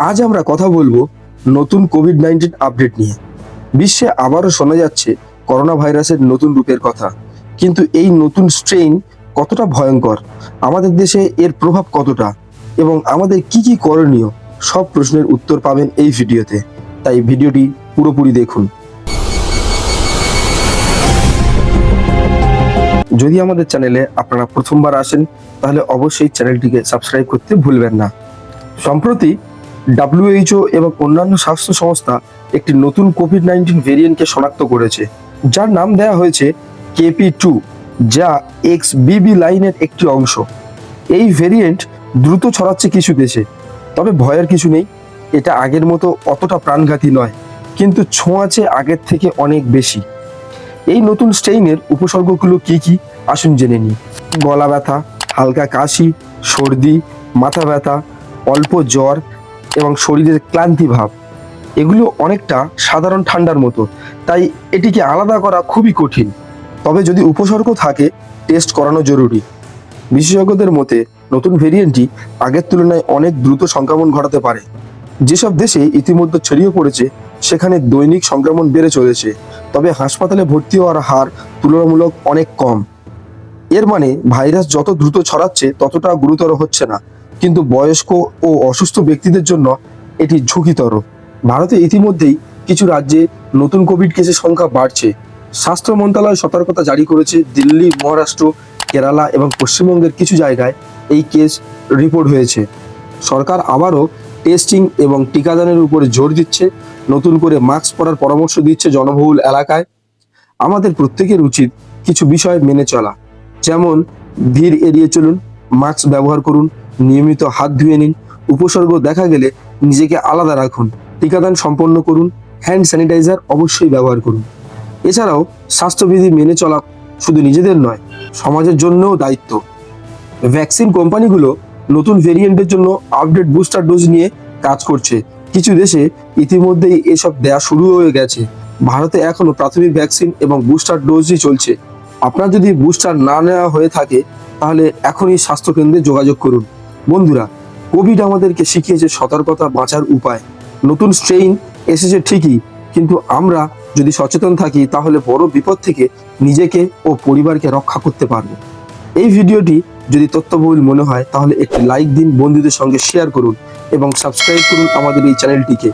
আজ আমরা কথা বলবো নতুন কোভিড-19 আপডেট নিয়ে। বিশ্বে আবারও শোনা যাচ্ছে করোনা ভাইরাসের নতুন রূপের কথা। কিন্তু এই নতুন স্ট্রেইন কতটা ভয়ঙ্কর, আমাদের দেশে এর প্রভাব কতটা এবং আমাদের কি করণীয়, সব প্রশ্নের উত্তর পাবেন এই ভিডিওতে। তাই ভিডিওটি পুরোপুরি দেখুন। যদি আমাদের চ্যানেলে আপনারা প্রথমবার আসেন তাহলে অবশ্যই চ্যানেলটিকে সাবস্ক্রাইব করতে ভুলবেন না। সম্প্রতি WHO এবং অন্যান্য স্বাস্থ্য সংস্থা একটি নতুন কোভিড-19 ভেরিয়েন্টকে শনাক্ত করেছে, যার নাম দেওয়া হয়েছে KP2, যা XBB লাইনের একটি অংশ। এই ভেরিয়েন্ট দ্রুত ছড়াচ্ছে কিছু দেশে, তবে ভয়ের কিছু নেই। এটা আগের মতো অতটা প্রাণঘাতী নয়, কিন্তু ছোঁয়াচে আগের থেকে অনেক বেশি। এই নতুন স্ট্রেইনের উপসর্গগুলো কি আসুন জেনে নিই। গলা ব্যথা, হালকা কাশি, সর্দি, মাথা ব্যথা, অল্প জ্বর এবং শরীরের ক্লান্তি ভাব, এগুলো অনেকটা সাধারণ ঠান্ডার মতো, তাই এটিকে আলাদা করা খুবই কঠিন। তবে যদি উপসর্গ থাকে, টেস্ট করানো জরুরি। বিশেষজ্ঞদের মতে নতুন ভেরিয়েন্টটি আগের তুলনায় অনেক দ্রুত সংক্রমণ ঘটাতে পারে। যেসব দেশে ইতিমধ্যে ছড়িয়ে পড়েছে সেখানে দৈনিক সংক্রমণ বেড়ে চলেছে, তবে হাসপাতালে ভর্তি হওয়ার হার তুলনামূলক অনেক কম। এর মানে ভাইরাস যত দ্রুত ছড়াচ্ছে ততটা গুরুতর হচ্ছে না, কিন্তু বয়স্ক ও অসুস্থ ব্যক্তিদের জন্য এটি ঝুঁকিতর। ভারতে ইতিমধ্যেই কিছু রাজ্যে নতুন কোভিড কেসের সংখ্যা বাড়ছে। স্বাস্থ্য মন্ত্রণালয় সতর্কতা জারি করেছে। দিল্লি, মহারাষ্ট্র, কেরালা এবং পশ্চিমবঙ্গের কিছু জায়গায় এই কেস রিপোর্ট হয়েছে। সরকার আবারও টেস্টিং এবং টিকাদানের উপরে জোর দিচ্ছে, নতুন করে মাস্ক পরার পরামর্শ দিচ্ছে জনবহুল এলাকায়। আমাদের প্রত্যেকের উচিত কিছু বিষয় মেনে চলা, যেমন ভিড় এড়িয়ে চলুন, মাস্ক ব্যবহার করুন, নিয়মিত হাত ধুয়ে নিন, উপসর্গ দেখা গেলে নিজেকে আলাদা রাখুন, টিকাদান সম্পন্ন করুন, হ্যান্ড স্যানিটাইজার অবশ্যই ব্যবহার করুন। এছাড়াও স্বাস্থ্যবিধি মেনে চলা শুধু নিজেদের নয়, সমাজের জন্যও দায়িত্ব। ভ্যাকসিন কোম্পানিগুলো নতুন ভেরিয়েন্টের জন্য আপডেট বুস্টার ডোজ নিয়ে কাজ করছে। কিছু দেশে ইতিমধ্যেই এসব দেয়া শুরু হয়ে গেছে। ভারতে এখনো প্রাথমিক ভ্যাকসিন এবং বুস্টার ডোজই চলছে। আপনার যদি বুস্টার না নেওয়া হয়ে থাকে তাহলে এখনই স্বাস্থ্যকেন্দ্রে যোগাযোগ করুন। বন্ধুরা, কোভিড আমাদেরকে শিখিয়েছে সতর্কতা, বাঁচার উপায়। নতুন স্ট্রেইন এসেছে ঠিকই, কিন্তু আমরা যদি সচেতন থাকি তাহলে বড় বিপদ থেকে নিজেকে ও পরিবারকে রক্ষা করতে পারবো। এই ভিডিওটি যদি তথ্যবহুল মনে হয় তাহলে একটি লাইক দিন, বন্ধুদের সঙ্গে শেয়ার করুন এবং সাবস্ক্রাইব করুন আমাদের এই চ্যানেলটিকে।